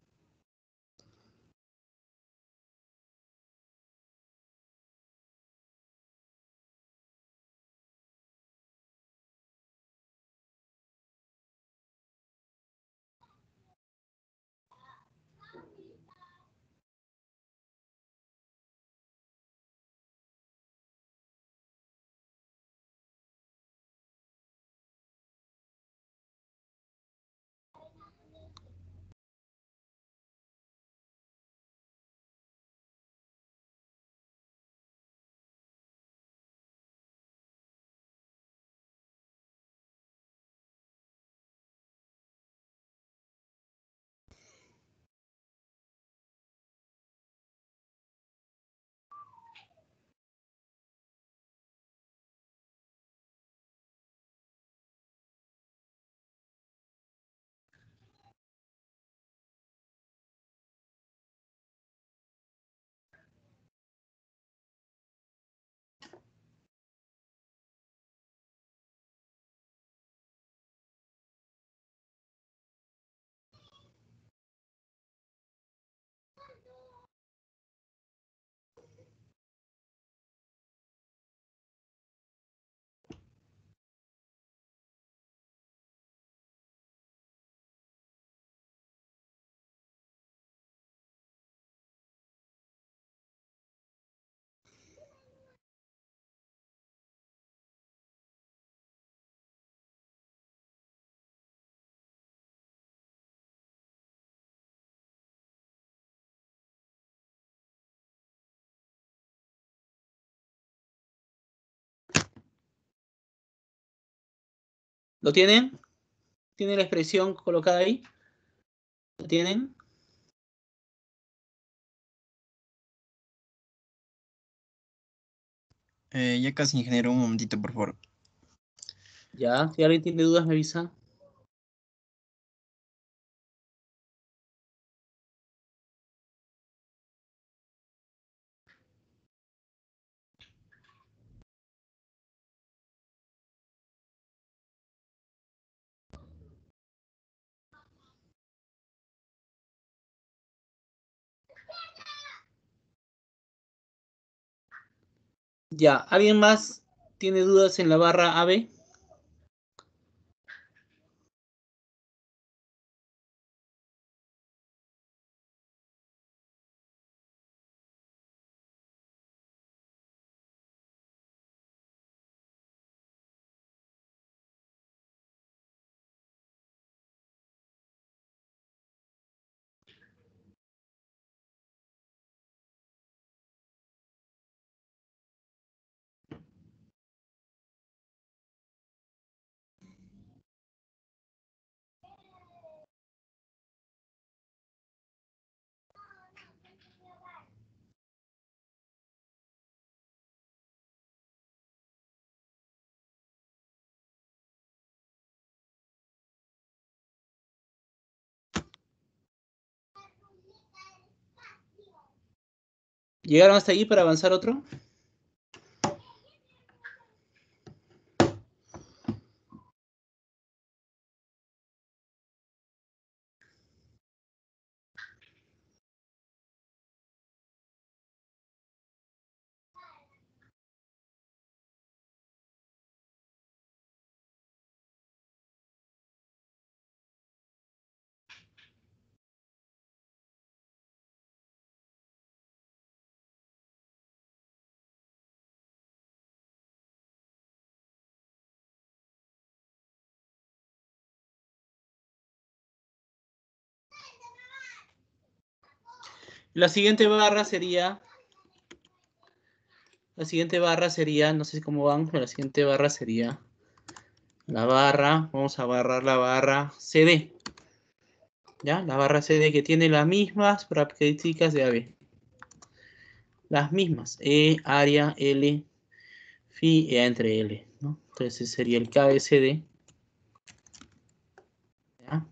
¿Lo tienen? ¿Tienen la expresión colocada ahí? ¿Lo tienen? Ya casi, ingeniero, un momentito, por favor. Ya, si alguien tiene dudas me avisa. Ya, ¿alguien más tiene dudas en la barra AB? ¿Llegaron hasta ahí para avanzar otro? La siguiente barra sería, no sé cómo van, pero la siguiente barra sería la barra, vamos a barrar la barra CD. ¿Ya? La barra CD que tiene las mismas características de AB. Las mismas, E, área, L, phi, E entre L, ¿no? Entonces ese sería el KBCD. ¿Ya?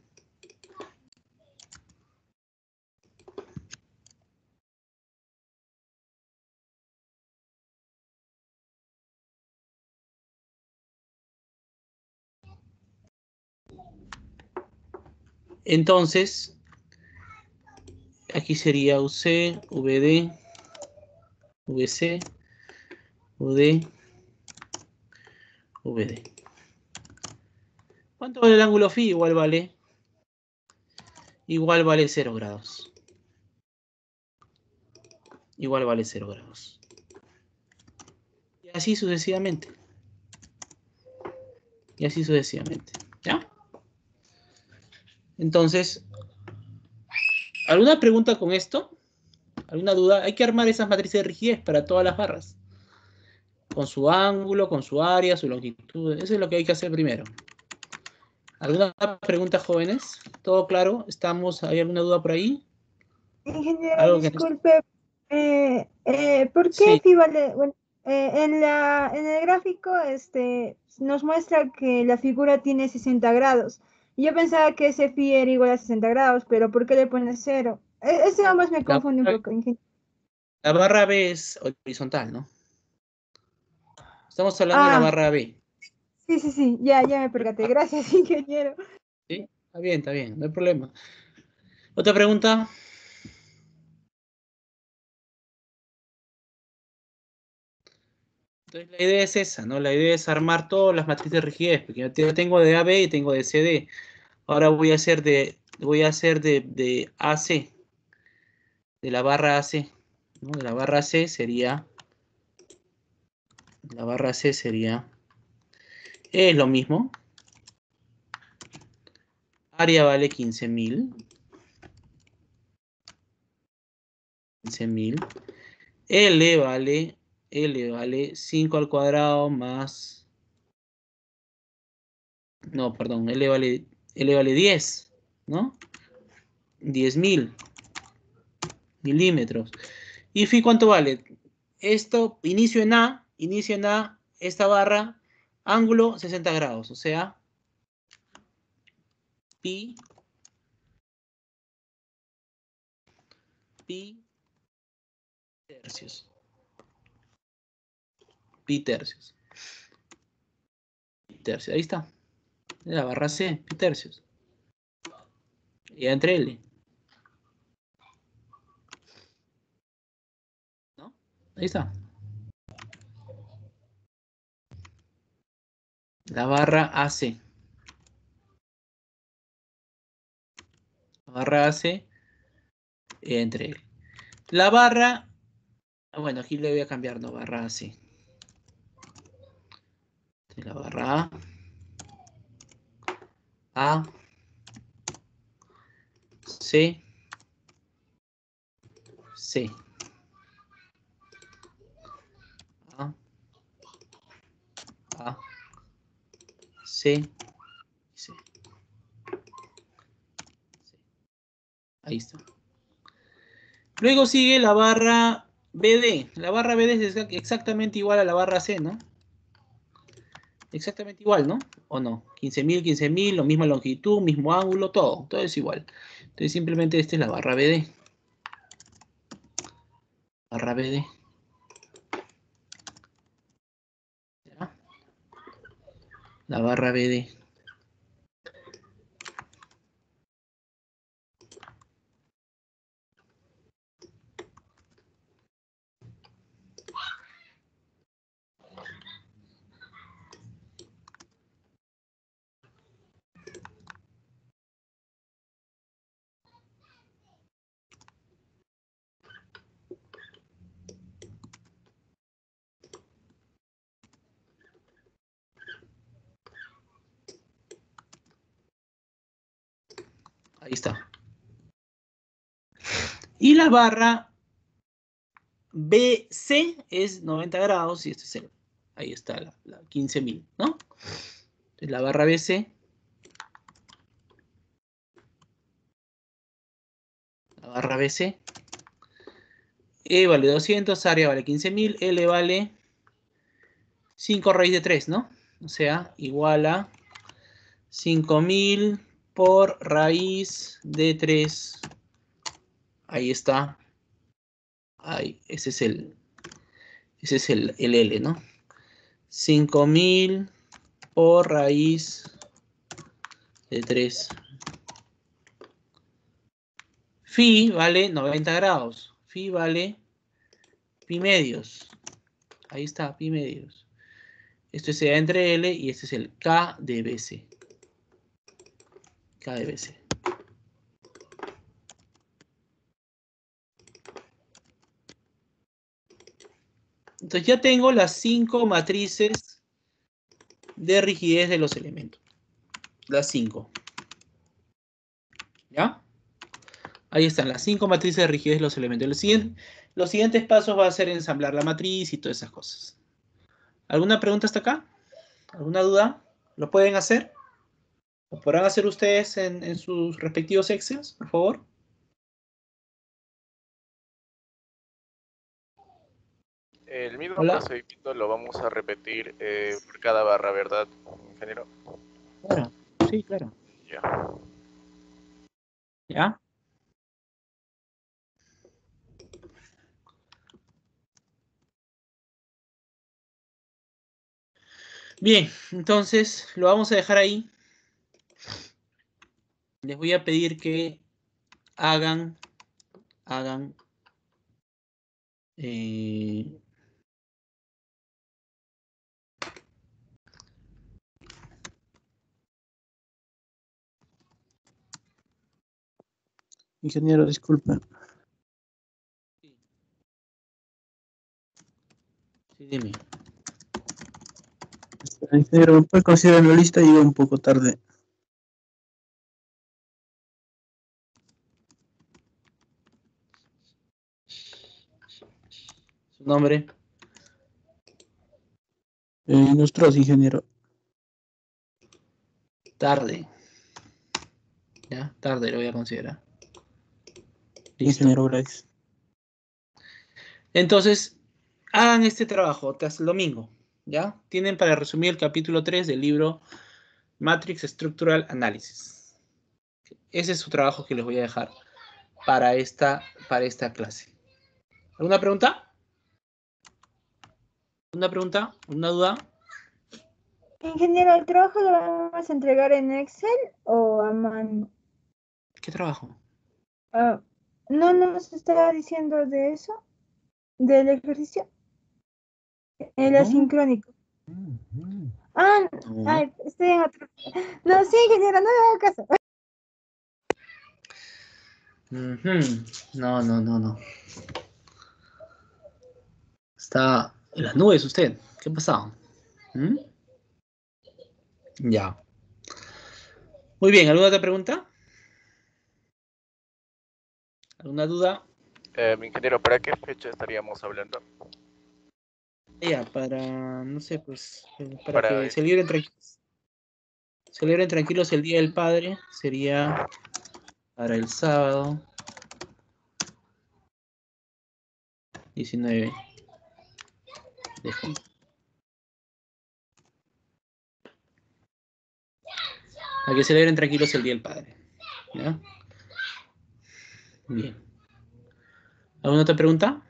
Entonces, Aquí sería UC, VD, VC, UD, VD. ¿Cuánto vale el ángulo phi? Igual vale 0 grados. Igual vale 0 grados. Y así sucesivamente. Y así sucesivamente. ¿Ya? Entonces, ¿alguna pregunta con esto? ¿Alguna duda? Hay que armar esas matrices de rigidez para todas las barras. Con su ángulo, con su área, su longitud. Eso es lo que hay que hacer primero. ¿Alguna pregunta, jóvenes? ¿Todo claro? ¿Hay alguna duda por ahí? Ingeniero, ¿Algo que... disculpe, ¿por qué Sí, phi vale? Bueno, en el gráfico nos muestra que la figura tiene 60 grados. Y yo pensaba que ese phi era igual a 60 grados, pero ¿por qué le pones 0? Ese nomás me confunde un poco, ingeniero. la barra B es horizontal, ¿no? Estamos hablando de la Ah, barra B. sí, ya me percaté. Gracias, ingeniero. ¿Sí? Está bien, no hay problema. ¿Otra pregunta? Entonces la idea es esa, ¿no? La idea es armar todas las matrices de rigidez, porque yo tengo de AB y tengo de CD. Ahora voy a hacer de AC, de la barra AC, ¿no? De la barra C sería, es lo mismo. Área vale 15.000. 15.000. L vale 5 al cuadrado más... No, perdón, L vale 10, ¿no? 10.000 milímetros. ¿Y phi cuánto vale? Esto, inicio en A, esta barra, ángulo 60 grados, o sea, pi tercios. Pi tercios. Ahí está. La barra C, pi tercios. Y entre L. ¿No? Ahí está. La barra AC. La barra AC entre L. La barra, bueno, aquí le voy a cambiar, no, barra AC. La barra A, C, C. A, C, C. Ahí está. Luego sigue la barra BD. La barra BD es exactamente igual a la barra C, ¿no? Exactamente igual, ¿no? ¿O no? 15.000, 15.000, lo misma longitud, mismo ángulo, todo es igual. Entonces simplemente esta es la barra BD. Barra BD. ¿Ya? La barra BD. Ahí está. Y la barra BC es 90 grados y este es el, ahí está la 15.000, ¿no? Entonces la barra BC, E vale 200, área vale 15.000, L vale 5 raíz de 3, ¿no? O sea, igual a 5.000 por raíz de 3. Ahí está. Ahí, ese es el L, ¿no? 5.000 por raíz de 3 Phi vale 90 grados. Phi vale pi medios. Ahí está, pi medios. Esto es EA entre L y este es el K de BC. K de BC. Entonces ya tengo las 5 matrices de rigidez de los elementos. Las 5. ¿Ya? Ahí están las 5 matrices de rigidez de los elementos. Los siguientes pasos va a ser ensamblar la matriz y todas esas cosas. ¿Alguna pregunta hasta acá? ¿Alguna duda? ¿Lo pueden hacer? ¿Lo podrán hacer ustedes en sus respectivos Excels, por favor? El mismo Hola. procedimiento lo vamos a repetir por cada barra, ¿verdad, ingeniero? Claro, sí, claro. Ya. ¿Ya? Bien, entonces lo vamos a dejar ahí. Les voy a pedir que hagan Ingeniero, disculpa. sí, dime. Ingeniero, ¿me puede considerar la lista? Llego un poco tarde. Su nombre. Nosotros, ingeniero. Tarde. ¿Ya? Tarde lo voy a considerar. Listo. Ingeniero, gracias. Entonces, hagan este trabajo hasta el domingo. ¿Ya? Tienen para resumir el capítulo 3 del libro Matrix Structural Analysis. Ese es su trabajo que les voy a dejar para esta clase. ¿Alguna pregunta? ¿Una pregunta? ¿Una duda? Ingeniero, ¿el trabajo lo vamos a entregar en Excel o a mano? ¿Qué trabajo? ¿No nos estaba diciendo de eso? ¿Del ejercicio? El No. asincrónico. Ah, No. ay, estoy en otro. No, sí, ingeniero, no me haga caso. Ujú. No. Está en las nubes usted. ¿Qué ha pasado? ¿Mm? Ya. Muy bien, ¿alguna otra pregunta? ¿Alguna duda? Ingeniero, ¿para qué fecha estaríamos hablando? Ya, para, no sé, pues, para Para que celebren tranquilos. Celebren tranquilos el Día del Padre. Sería para el sábado 19 de junio. Para que celebren tranquilos el Día del Padre. ¿Ya? Bien. ¿Alguna otra pregunta?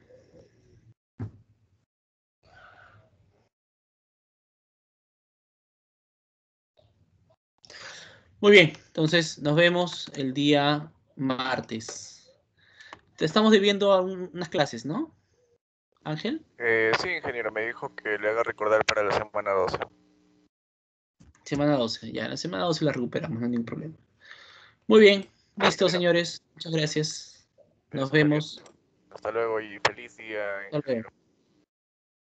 Muy bien, entonces nos vemos el día martes. Te estamos debiendo a unas clases, ¿no, Ángel? Sí, ingeniero, me dijo que le haga recordar para la semana 12. Semana 12, ya, la semana 12 la recuperamos, no hay ningún problema. Muy bien, listo, señores. Muchas gracias. Nos Hasta luego. vemos. Hasta luego y feliz día, Hasta luego. ingeniero.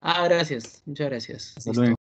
Ah, gracias. Muchas gracias. Hasta Listo. luego.